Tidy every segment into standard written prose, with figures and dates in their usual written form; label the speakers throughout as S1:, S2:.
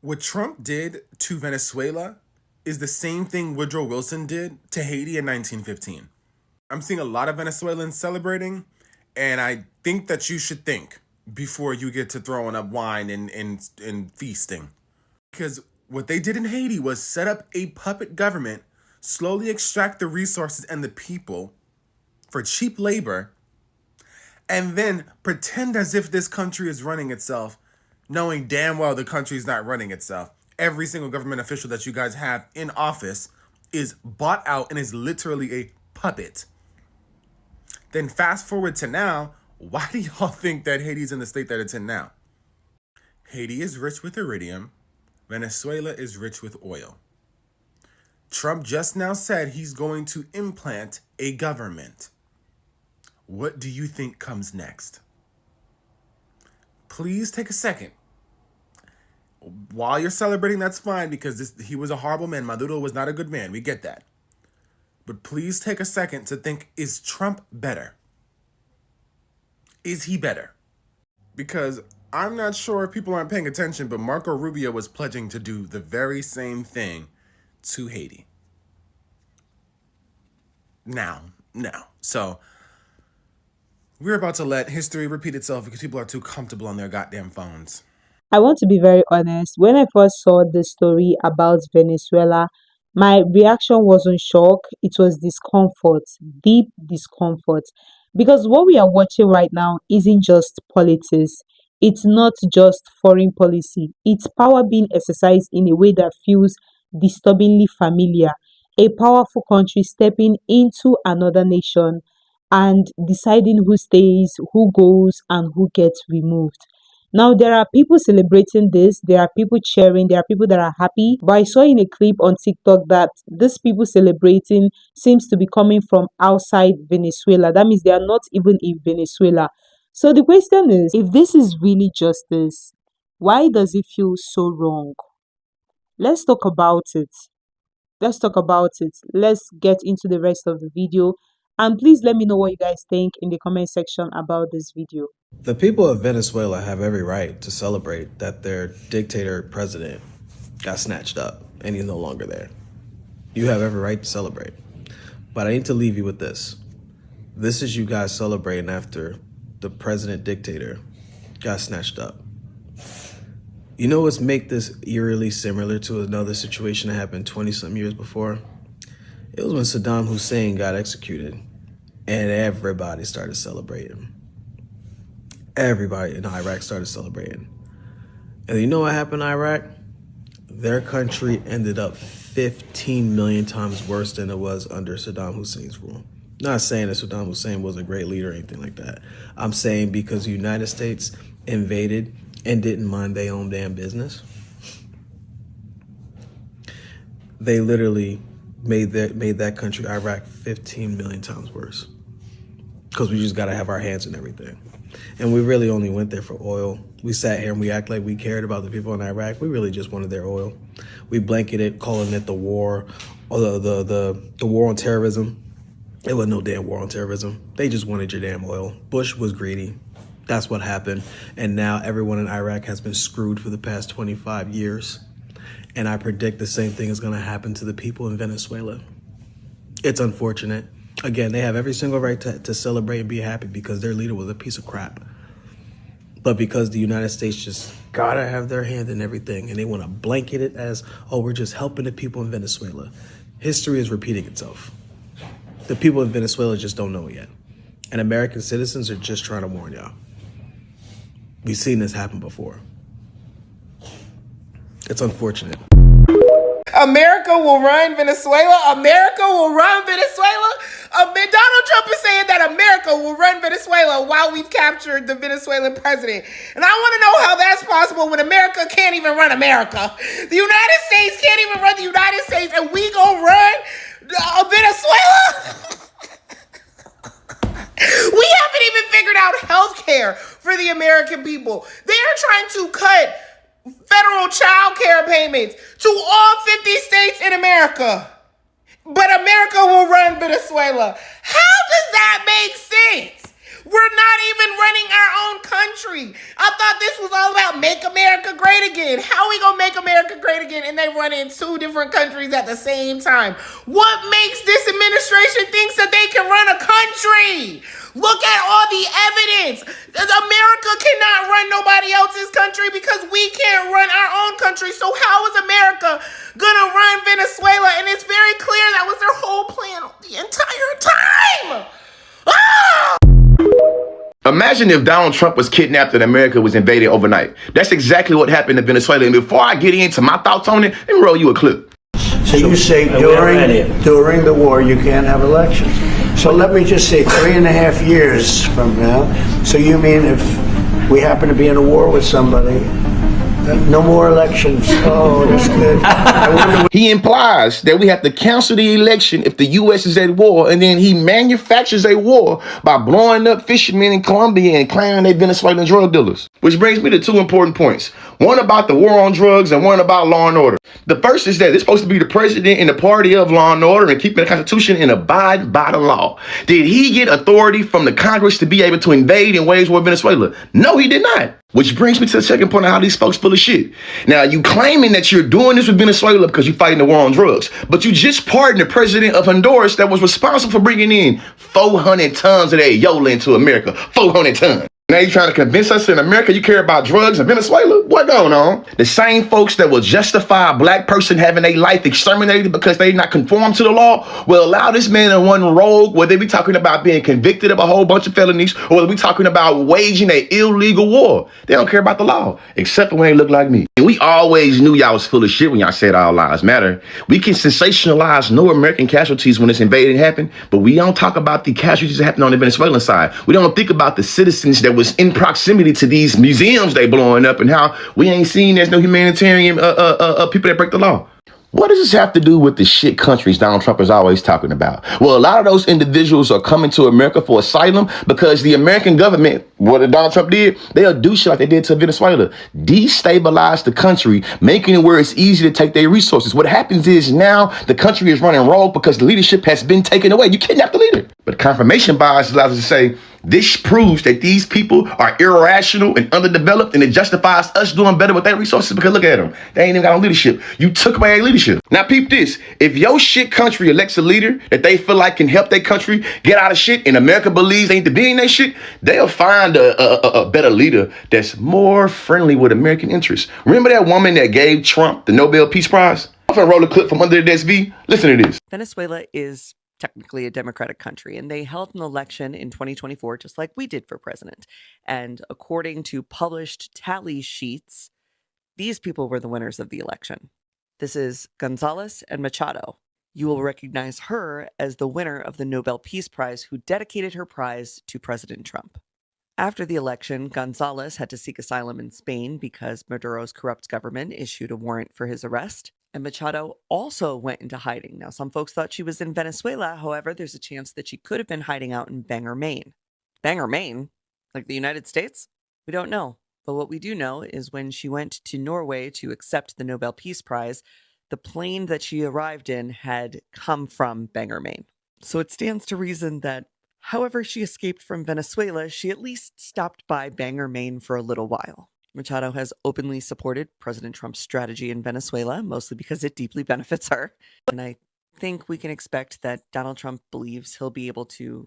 S1: What Trump did to Venezuela is the same thing Woodrow Wilson did to Haiti in 1915. I'm seeing a lot of Venezuelans celebrating, and I think that you should think before you get to throwing up wine and feasting. Because what they did in Haiti was set up a puppet government, slowly extract the resources and the people for cheap labor, and then pretend as if this country is running itself, knowing damn well the country's not running itself. Every single government official that you guys have in office is bought out and is literally a puppet. Then fast forward to now, why do y'all think that Haiti's in the state that it's in now? Haiti is rich with iridium. Venezuela is rich with oil. Trump just now said he's going to implant a government. What do you think comes next? Please take a second. While you're celebrating, that's fine, because he was a horrible man. Maduro was not a good man. We get that. But please take a second to think, is Trump better? Is he better? Because I'm not sure if people aren't paying attention, but Marco Rubio was pledging to do the very same thing to Haiti. Now. So we're about to let history repeat itself because people are too comfortable on their goddamn phones.
S2: I want to be very honest. When I first saw the story about Venezuela, my reaction wasn't shock, it was discomfort, deep discomfort. Because what we are watching right now isn't just politics, it's not just foreign policy, it's power being exercised in a way that feels disturbingly familiar. A powerful country stepping into another nation and deciding who stays, who goes, and who gets removed. Now, there are people celebrating this, there are people cheering, there are people that are happy. But I saw in a clip on TikTok that these people celebrating seems to be coming from outside Venezuela. That means they are not even in Venezuela. So the question is, if this is really justice, why does it feel so wrong? Let's talk about it. Let's talk about it. Let's get into the rest of the video. And please let me know what you guys think in the comment section about this video.
S3: The people of Venezuela have every right to celebrate that their dictator president got snatched up and he's no longer there. You have every right to celebrate. But I need to leave you with this. This is you guys celebrating after the president dictator got snatched up. You know what's make this eerily similar to another situation that happened 20-some years before? It was when Saddam Hussein got executed and everybody started celebrating. Everybody in Iraq started celebrating. And you know what happened in Iraq? Their country ended up 15 million times worse than it was under Saddam Hussein's rule. Not saying that Saddam Hussein was a great leader or anything like that. I'm saying because the United States invaded and didn't mind their own damn business. They literally made that country, Iraq, 15 million times worse. Because we just got to have our hands in everything. And we really only went there for oil. We sat here and we act like we cared about the people in Iraq. We really just wanted their oil. We blanketed calling it the war, or the war on terrorism. It wasn't no damn war on terrorism. They just wanted your damn oil. Bush was greedy. That's what happened. And now everyone in Iraq has been screwed for the past 25 years. And I predict the same thing is going to happen to the people in Venezuela. It's unfortunate. Again, they have every single right to celebrate and be happy because their leader was a piece of crap. But because the United States just gotta have their hand in everything and they want to blanket it as, oh, we're just helping the people in Venezuela. History is repeating itself. The people in Venezuela just don't know it yet. And American citizens are just trying to warn y'all. We've seen this happen before. It's unfortunate.
S4: America will run Venezuela. America will run Venezuela. Donald Trump is saying that America will run Venezuela while we've captured the Venezuelan president. And I want to know how that's possible when America can't even run America. The United States can't even run the United States, and we gonna run Venezuela? We haven't even figured out health care for the American people. They are trying to cut federal child care payments to all 50 states in America. But America will run Venezuela. How does that make sense? We're not even running our own country. I thought this was all about make America great again. How are we gonna make America great again? And they run in two different countries at the same time. What makes this administration think that they can run a country? Look at all the evidence. America cannot run nobody else's country because we can't run our own country. So how is America gonna run Venezuela? And it's very clear that was their whole plan the entire time. Ah!
S5: Imagine if Donald Trump was kidnapped and America was invaded overnight. That's exactly what happened in Venezuela. And before I get into my thoughts on it, let me roll you a clip.
S6: So you say during the war you can't have elections. So let me just say 3.5 years from now. So you mean if we happen to be in a war with somebody, no more elections? Oh, that's good. I wonder
S5: He implies that we have to cancel the election if the U.S. is at war, and then he manufactures a war by blowing up fishermen in Colombia and claiming they Venezuelan drug dealers. Which brings me to two important points. One about the war on drugs and one about law and order. The first is that it's supposed to be the president and the party of law and order and keeping the Constitution and abide by the law. Did he get authority from the Congress to be able to invade and wage war Venezuela? No, he did not. Which brings me to the second point of how these folks full of shit. Now, you claiming that you're doing this with Venezuela because you're fighting the war on drugs, but you just pardoned the president of Honduras that was responsible for bringing in 400 tons of that yola into America. 400 tons. Now you're trying to convince us in America you care about drugs in Venezuela? What going on? The same folks that will justify a black person having their life exterminated because they not conform to the law will allow this man to run rogue, whether they be talking about being convicted of a whole bunch of felonies or whether we talking about waging an illegal war. They don't care about the law, except for when they look like me. And we always knew y'all was full of shit when y'all said all lives matter. We can sensationalize no American casualties when this invasion happened, but we don't talk about the casualties that happened on the Venezuelan side. We don't think about the citizens that was in proximity to these museums they blowing up and how we ain't seen there's no humanitarian people that break the law. What does this have to do with the shit countries Donald Trump is always talking about? Well, a lot of those individuals are coming to America for asylum because the American government, what Donald Trump did, they'll do shit like they did to Venezuela. Destabilize the country, making it where it's easy to take their resources. What happens is now the country is running rogue because the leadership has been taken away. You kidnap the leader. But confirmation bias allows us to say, this proves that these people are irrational and underdeveloped, and it justifies us doing better with their resources because look at them. They ain't even got no leadership. You took away their leadership. Now peep this. If your shit country elects a leader that they feel like can help their country get out of shit and America believes they need to be in that shit, they'll find a better leader that's more friendly with American interests. Remember that woman that gave Trump the Nobel Peace Prize? I'm gonna roll a clip from under the SV. Listen to this.
S7: Venezuela is technically a democratic country, and they held an election in 2024 just like we did for president. And according to published tally sheets, these people were the winners of the election. This is Gonzalez and Machado. You will recognize her as the winner of the Nobel Peace Prize, who dedicated her prize to President Trump. After the election, Gonzalez had to seek asylum in Spain because Maduro's corrupt government issued a warrant for his arrest. And Machado also went into hiding. Now, some folks thought she was in Venezuela. However, there's a chance that she could have been hiding out in Bangor, Maine. Bangor, Maine? Like the United States? We don't know. But what we do know is when she went to Norway to accept the Nobel Peace Prize, the plane that she arrived in had come from Bangor, Maine. So it stands to reason that however she escaped from Venezuela, she at least stopped by Bangor, Maine for a little while. Machado has openly supported President Trump's strategy in Venezuela, mostly because it deeply benefits her. And I think we can expect that Donald Trump believes he'll be able to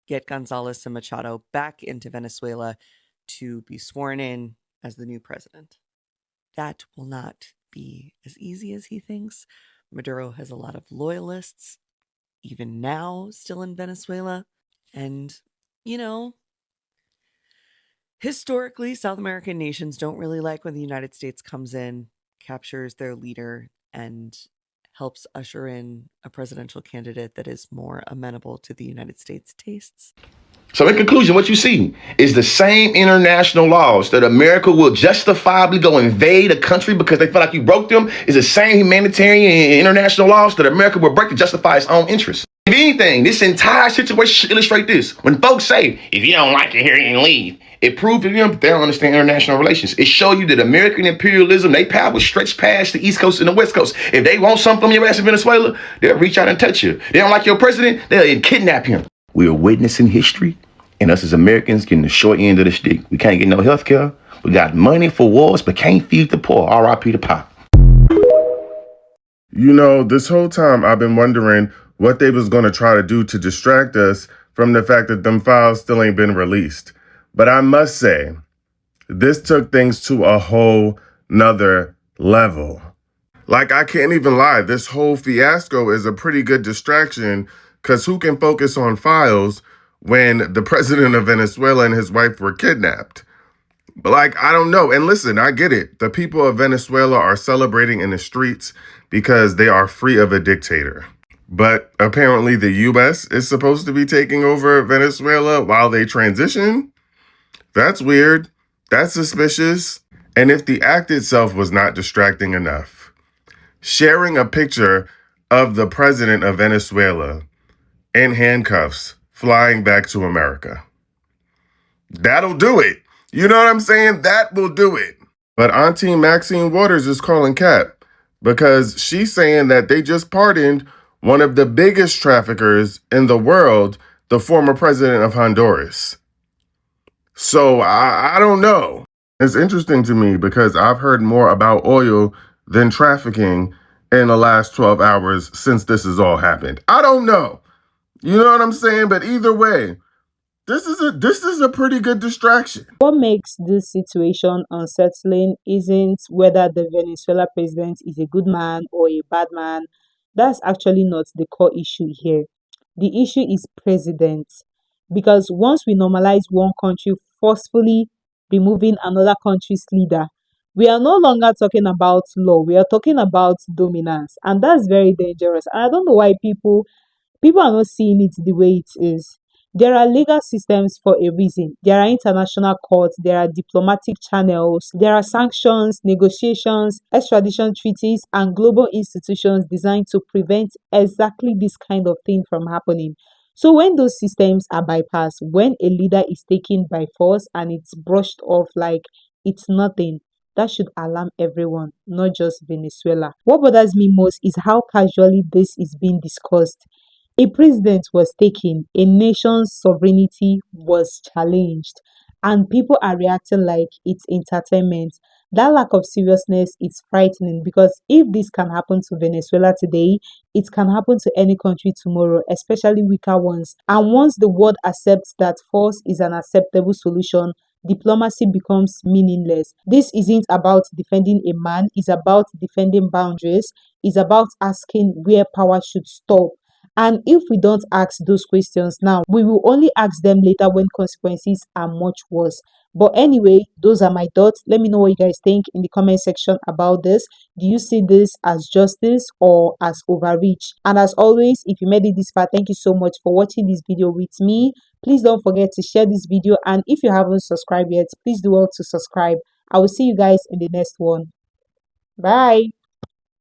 S7: get Gonzalez and Machado back into Venezuela to be sworn in as the new president. That will not be as easy as he thinks. Maduro has a lot of loyalists, even now, still in Venezuela. And, you know, historically, South American nations don't really like when the United States comes in, captures their leader, and helps usher in a presidential candidate that is more amenable to the United States' tastes.
S5: So in conclusion, what you see is the same international laws that America will justifiably go invade a country because they feel like you broke them is the same humanitarian and international laws that America will break to justify its own interests. If anything, this entire situation should illustrate this. When folks say, if you don't like it here, you can leave, it proves to them that they don't understand international relations. It shows you that American imperialism, they power stretch past the East Coast and the West Coast. If they want something from your ass in Venezuela, they'll reach out and touch you. They don't like your president, they'll kidnap him. We are witnessing history And us as Americans getting the short end of the stick. We can't get no health care. We got money for wars, but can't feed the poor. R.I.P. to Pop.
S1: You know, this whole time I've been wondering what they was going to try to do to distract us from the fact that them files still ain't been released. But I must say, this took things to a whole nother level. Like, I can't even lie, this whole fiasco is a pretty good distraction because who can focus on files when the president of Venezuela and his wife were kidnapped? But, like, I don't know. And listen, I get it. The people of Venezuela are celebrating in the streets because they are free of a dictator. But apparently the US is supposed to be taking over Venezuela while they transition? That's weird. That's suspicious. And if the act itself was not distracting enough, sharing a picture of the president of Venezuela in handcuffs flying back to America, that'll do it. You know what I'm saying? That will do it. But Auntie Maxine Waters is calling Cap because she's saying that they just pardoned one of the biggest traffickers in the world, the former president of Honduras. So I don't know. It's interesting to me because I've heard more about oil than trafficking in the last 12 hours since this has all happened. I don't know. You know what I'm saying? But either way, this is a pretty good distraction.
S2: What makes this situation unsettling isn't whether the Venezuela president is a good man or a bad man. That's actually not the core issue here. The issue is president. Because once we normalize one country forcefully removing another country's leader, we are no longer talking about law, we are talking about dominance. And that's very dangerous. And I don't know why people are not seeing it the way it is. There are legal systems for a reason. There are international courts, there are diplomatic channels, there are sanctions, negotiations, extradition treaties, and global institutions designed to prevent exactly this kind of thing from happening. So, when those systems are bypassed, when a leader is taken by force and it's brushed off like it's nothing, that should alarm everyone, not just Venezuela. What bothers me most is how casually this is being discussed. A president was taken, a nation's sovereignty was challenged, and people are reacting like it's entertainment. That lack of seriousness is frightening because if this can happen to Venezuela today, it can happen to any country tomorrow, especially weaker ones. And once the world accepts that force is an acceptable solution, diplomacy becomes meaningless. This isn't about defending a man, it's about defending boundaries, it's about asking where power should stop. And if we don't ask those questions now, we will only ask them later when consequences are much worse. But anyway, those are my thoughts. Let me know what you guys think in the comment section about this. Do you see this as justice or as overreach? And as always, if you made it this far, thank you so much for watching this video with me. Please don't forget to share this video. And if you haven't subscribed yet, please do well to subscribe. I will see you guys in the next one. Bye.